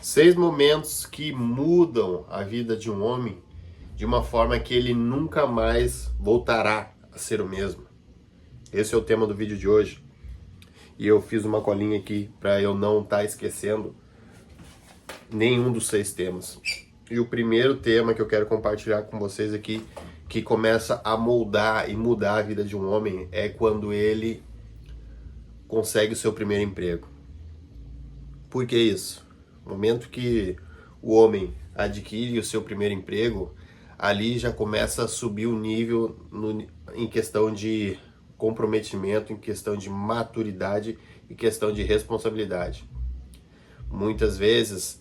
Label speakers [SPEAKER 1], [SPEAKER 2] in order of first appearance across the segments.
[SPEAKER 1] 6 momentos que mudam a vida de um homem de uma forma que ele nunca mais voltará a ser o mesmo. Esse é o tema do vídeo de hoje. E eu fiz uma colinha aqui para eu não estar esquecendo nenhum dos 6 temas. E o primeiro tema que eu quero compartilhar com vocês aqui, que começa a moldar e mudar a vida de um homem, é quando ele consegue o seu primeiro emprego. Por que isso? No momento que o homem adquire o seu primeiro emprego, ali já começa a subir o nível em questão de comprometimento, em questão de maturidade e questão de responsabilidade. Muitas vezes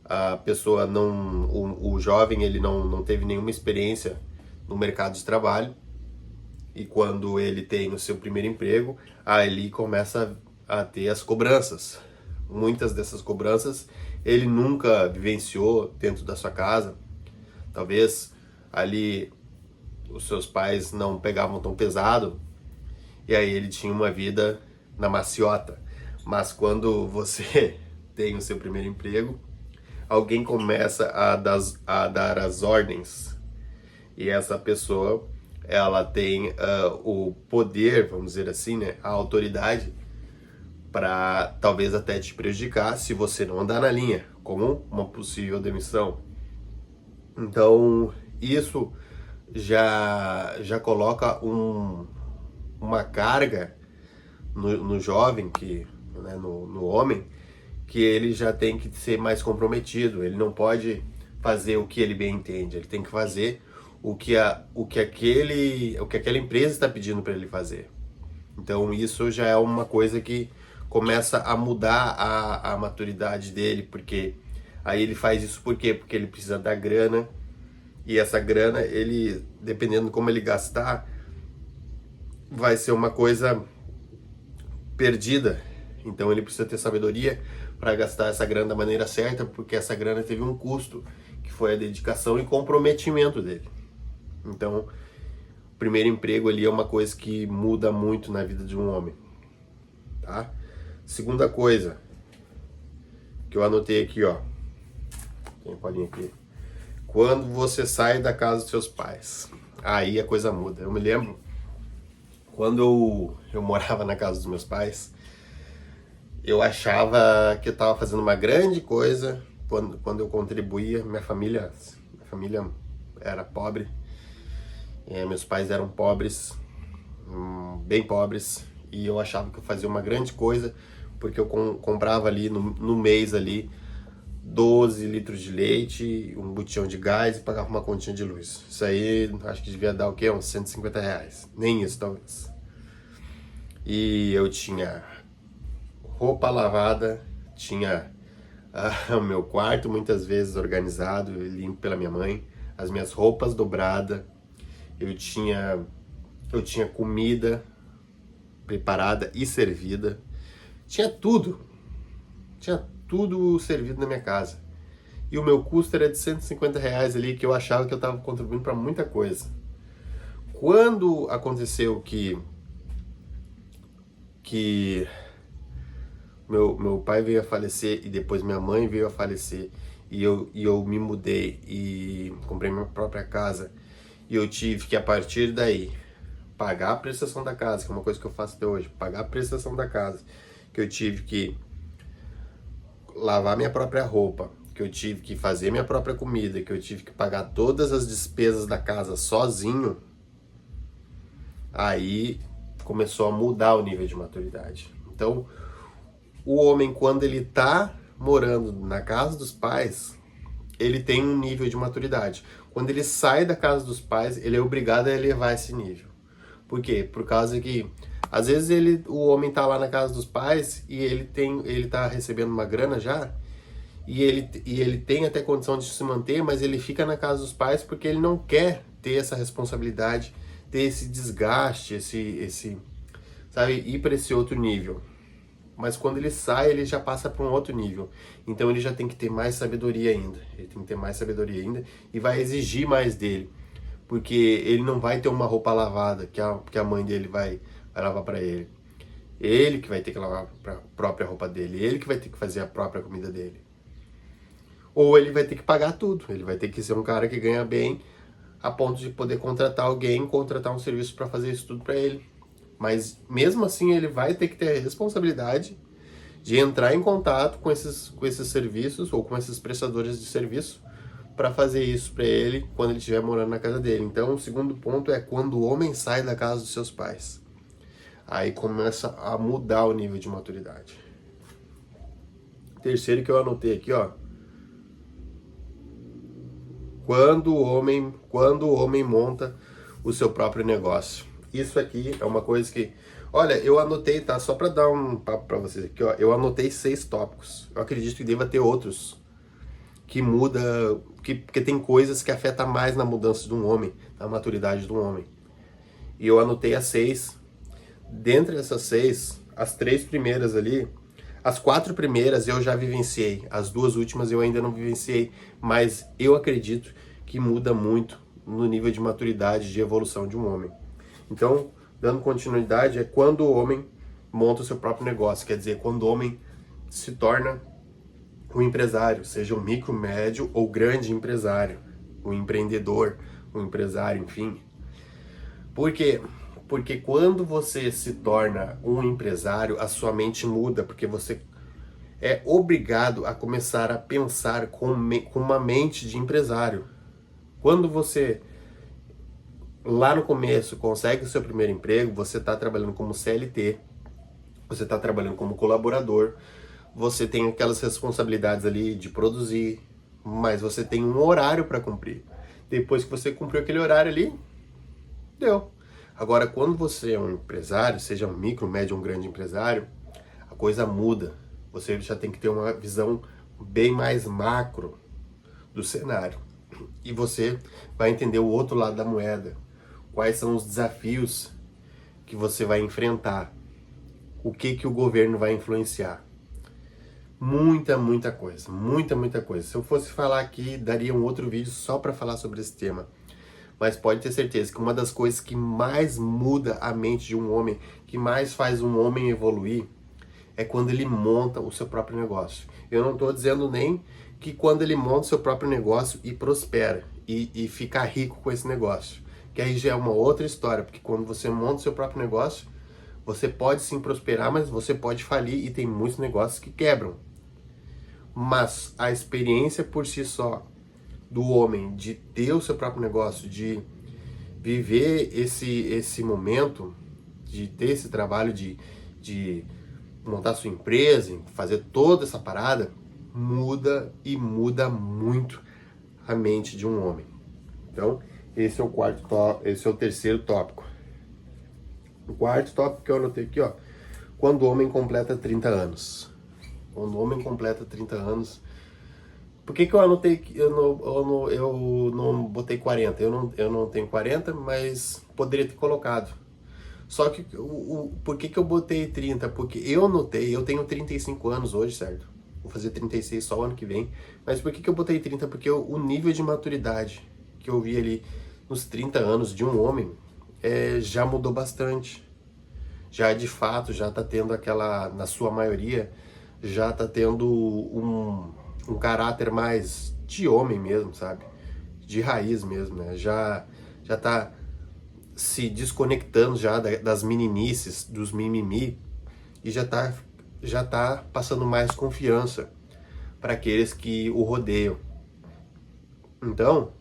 [SPEAKER 1] a pessoa o jovem ele não teve nenhuma experiência no mercado de trabalho, e quando ele tem o seu primeiro emprego, aí ele começa a ter as cobranças. Muitas dessas cobranças ele nunca vivenciou dentro da sua casa. Talvez ali os seus pais não pegavam tão pesado, e aí ele tinha uma vida na maciota. Mas quando você tem o seu primeiro emprego, alguém começa a dar as ordens, e essa pessoa ela tem o poder, vamos dizer assim, né, a autoridade para talvez até te prejudicar se você não andar na linha, como uma possível demissão. Então isso já coloca uma carga no jovem, né, no homem, que ele já tem que ser mais comprometido. Ele não pode fazer o que ele bem entende, ele tem que fazer o que aquela empresa está pedindo para ele fazer. Então isso já é uma coisa que começa a mudar a maturidade dele, porque aí ele faz isso por quê? Porque ele precisa da grana, e essa grana, ele, dependendo de como ele gastar, vai ser uma coisa perdida. Então ele precisa ter sabedoria para gastar essa grana da maneira certa, porque essa grana teve um custo, que foi a dedicação e comprometimento dele. Então, o primeiro emprego ali é uma coisa que muda muito na vida de um homem, tá? Segunda coisa que eu anotei aqui, ó. Tem um colinho aqui. Quando você sai da casa dos seus pais, aí a coisa muda. Eu me lembro quando eu morava na casa dos meus pais, eu achava que eu estava fazendo uma grande coisa quando eu contribuía. Minha família era pobre, meus pais eram pobres, bem pobres, e eu achava que eu fazia uma grande coisa, porque eu comprava ali no mês ali 12 litros de leite, um botijão de gás e pagava uma continha de luz. Isso aí acho que devia dar o quê? Uns R$ 150. Nem isso, talvez. E eu tinha roupa lavada, tinha o meu quarto muitas vezes organizado, limpo pela minha mãe, as minhas roupas dobradas, eu tinha comida preparada e servida, tinha tudo servido na minha casa. E o meu custo era de R$ 150 ali, que eu achava que eu estava contribuindo para muita coisa. Quando aconteceu que meu pai veio a falecer e depois minha mãe veio a falecer, e eu me mudei e comprei minha própria casa, e eu tive que, a partir daí, pagar a prestação da casa, que é uma coisa que eu faço até hoje, pagar a prestação da casa, que eu tive que lavar minha própria roupa, que eu tive que fazer minha própria comida, que eu tive que pagar todas as despesas da casa sozinho, aí começou a mudar o nível de maturidade. Então, o homem, quando ele tá morando na casa dos pais, ele tem um nível de maturidade. Quando ele sai da casa dos pais, ele é obrigado a elevar esse nível. Por quê? Por causa que às vezes o homem tá lá na casa dos pais e ele tá recebendo uma grana já, e ele tem até condição de se manter, mas ele fica na casa dos pais porque ele não quer ter essa responsabilidade, ter esse desgaste, sabe, ir para esse outro nível. Mas quando ele sai, ele já passa para um outro nível. Então ele já tem que ter mais sabedoria ainda. Ele tem que ter mais sabedoria ainda e vai exigir mais dele. Porque ele não vai ter uma roupa lavada que a mãe dele vai lavar para ele. Ele que vai ter que lavar a própria roupa dele. Ele que vai ter que fazer a própria comida dele. ou ele vai ter que pagar tudo. Ele vai ter que ser um cara que ganha bem a ponto de poder contratar alguém, contratar um serviço para fazer isso tudo para ele. Mas mesmo assim ele vai ter que ter a responsabilidade de entrar em contato com esses serviços ou com esses prestadores de serviço para fazer isso para ele quando ele estiver morando na casa dele. Então o segundo ponto é quando o homem sai da casa dos seus pais. Aí começa a mudar o nível de maturidade. Terceiro que eu anotei aqui, ó. Quando o homem monta o seu próprio negócio. Isso aqui é uma coisa que... Olha, eu anotei, tá? Só para dar um papo para vocês aqui, ó. Eu anotei 6 tópicos. Eu acredito que deva ter outros que muda... Porque tem coisas que afetam mais na mudança de um homem, na maturidade de um homem. E eu anotei as 6. Dentre essas 6, as 3 primeiras ali... As 4 primeiras eu já vivenciei, as 2 últimas eu ainda não vivenciei, mas eu acredito que muda muito no nível de maturidade, de evolução de um homem. Então, dando continuidade, é quando o homem monta o seu próprio negócio, quer dizer, quando o homem se torna um empresário, seja um micro, médio ou grande empresário, um empreendedor, um empresário, enfim. Por quê? Porque quando você se torna um empresário, a sua mente muda, porque você é obrigado a começar a pensar com uma mente de empresário. Quando você, lá no começo, consegue o seu primeiro emprego, você está trabalhando como CLT, você está trabalhando como colaborador, você tem aquelas responsabilidades ali de produzir, mas você tem um horário para cumprir. Depois que você cumpriu aquele horário ali, deu. Agora, quando você é um empresário, seja um micro, médio ou um grande empresário, a coisa muda. Você já tem que ter uma visão bem mais macro do cenário. E você vai entender o outro lado da moeda. Quais são os desafios que você vai enfrentar. O que o governo vai influenciar. Muita coisa. Muita coisa. Se eu fosse falar aqui, daria um outro vídeo só para falar sobre esse tema. Mas pode ter certeza que uma das coisas que mais muda a mente de um homem, que mais faz um homem evoluir, é quando ele monta o seu próprio negócio. Eu não estou dizendo nem que quando ele monta o seu próprio negócio e prospera, e fica rico com esse negócio. Que aí já é uma outra história, porque quando você monta o seu próprio negócio, você pode sim prosperar, mas você pode falir e tem muitos negócios que quebram. Mas a experiência por si só, do homem, de ter o seu próprio negócio, de viver esse momento, de ter esse trabalho de montar sua empresa, fazer toda essa parada, muda e muda muito a mente de um homem. Então, esse é o terceiro tópico. O quarto tópico que eu anotei aqui, ó, quando o homem completa 30 anos. Quando o homem completa 30 anos, por que eu anotei, eu não botei 40? Eu não tenho 40, mas poderia ter colocado. Só que, por que eu botei 30? Porque eu notei, eu tenho 35 anos hoje, certo? Vou fazer 36 só o ano que vem. Mas por que eu botei 30? Porque o nível de maturidade que eu vi ali nos 30 anos de um homem já mudou bastante. Já de fato, já tá tendo aquela, na sua maioria, já tá tendo um caráter mais de homem mesmo, sabe? De raiz mesmo, né? Já tá se desconectando já das meninices, dos mimimi, e já tá passando mais confiança para aqueles que o rodeiam. Então,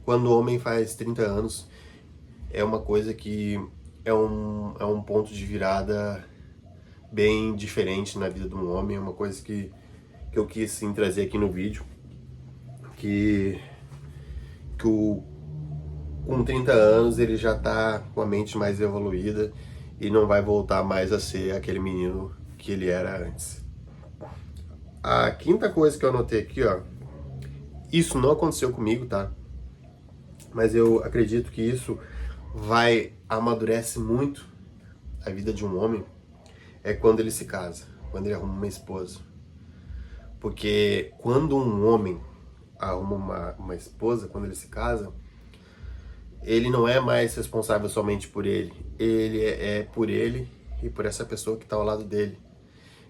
[SPEAKER 1] quando o homem faz 30 anos, é uma coisa que é um ponto de virada bem diferente na vida de um homem, é uma coisa que eu quis sim trazer aqui no vídeo, que com 30 anos ele já tá com a mente mais evoluída e não vai voltar mais a ser aquele menino que ele era antes. A quinta coisa que eu anotei aqui, ó, isso não aconteceu comigo, tá? Mas eu acredito que isso amadurece muito a vida de um homem, é quando ele se casa, quando ele arruma uma esposa. Porque quando um homem arruma uma esposa, quando ele se casa, ele não é mais responsável somente por ele. Ele é por ele e por essa pessoa que está ao lado dele.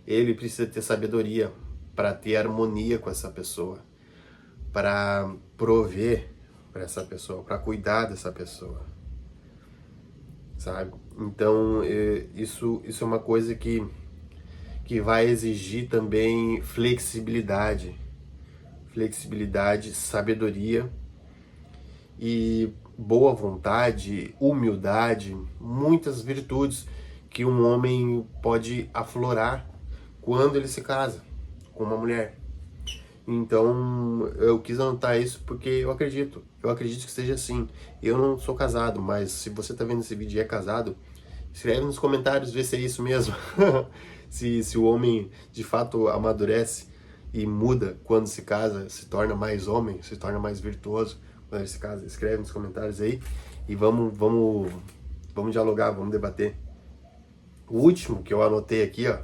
[SPEAKER 1] Ele precisa ter sabedoria para ter harmonia com essa pessoa, para prover para essa pessoa, para cuidar dessa pessoa, sabe? Então, isso é uma coisa que vai exigir também flexibilidade, sabedoria e boa vontade, humildade, muitas virtudes que um homem pode aflorar quando ele se casa com uma mulher. Então, eu quis anotar isso porque eu acredito que seja assim. Eu não sou casado, mas se você está vendo esse vídeo e é casado, escreve nos comentários, vê se é isso mesmo. se o homem de fato amadurece e muda quando se casa, se torna mais homem, se torna mais virtuoso quando ele se casa. Escreve nos comentários aí e vamos dialogar, vamos debater. O último que eu anotei aqui, ó,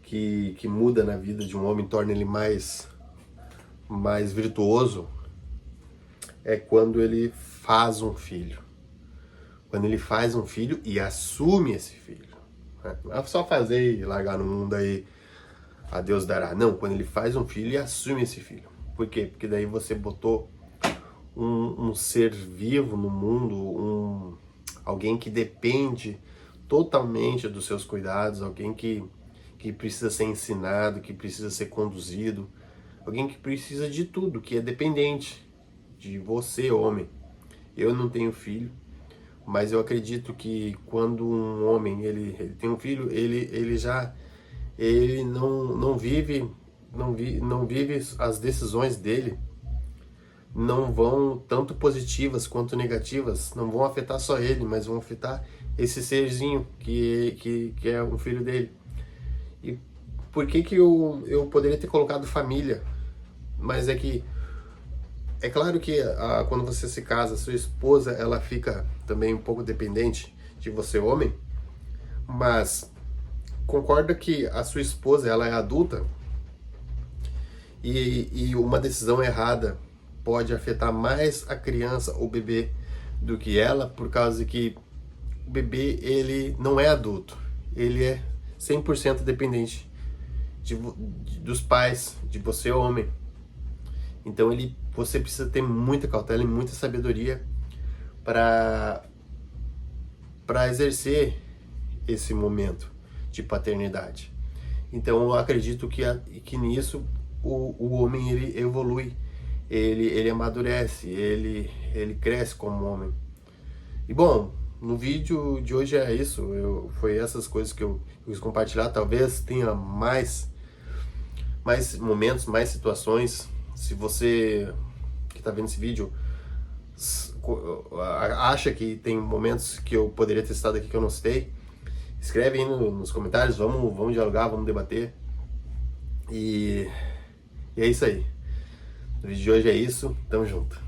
[SPEAKER 1] que muda na vida de um homem, torna ele mais virtuoso, é quando ele faz um filho. Quando ele faz um filho e assume esse filho. Não é só fazer e largar no mundo aí, a Deus dará. Não, quando ele faz um filho e assume esse filho. Por quê? Porque daí você botou um ser vivo no mundo, alguém que depende totalmente dos seus cuidados, alguém que precisa ser ensinado, que precisa ser conduzido, alguém que precisa de tudo, que é dependente de você, homem. Eu não tenho filho, mas eu acredito que quando um homem ele tem um filho, ele não vive as decisões dele, não vão, tanto positivas quanto negativas, não vão afetar só ele, mas vão afetar esse serzinho que é um filho dele. E por que eu poderia ter colocado família? Mas é claro que quando você se casa, sua esposa, ela fica também um pouco dependente de você, homem, mas concorda que a sua esposa, ela é adulta e uma decisão errada pode afetar mais a criança, o bebê, do que ela, por causa que o bebê, ele não é adulto, ele é 100% dependente dos pais, de você, homem. Então você precisa ter muita cautela e muita sabedoria para exercer esse momento de paternidade. Então eu acredito que nisso o homem ele evolui, ele amadurece, ele cresce como homem. E bom, no vídeo de hoje é isso, foi essas coisas que eu quis compartilhar. Talvez tenha mais momentos, mais situações. Se você que está vendo esse vídeo acha que tem momentos que eu poderia ter citado aqui que eu não citei, escreve aí nos comentários, vamos dialogar, vamos debater. E é isso aí. O vídeo de hoje é isso, tamo junto.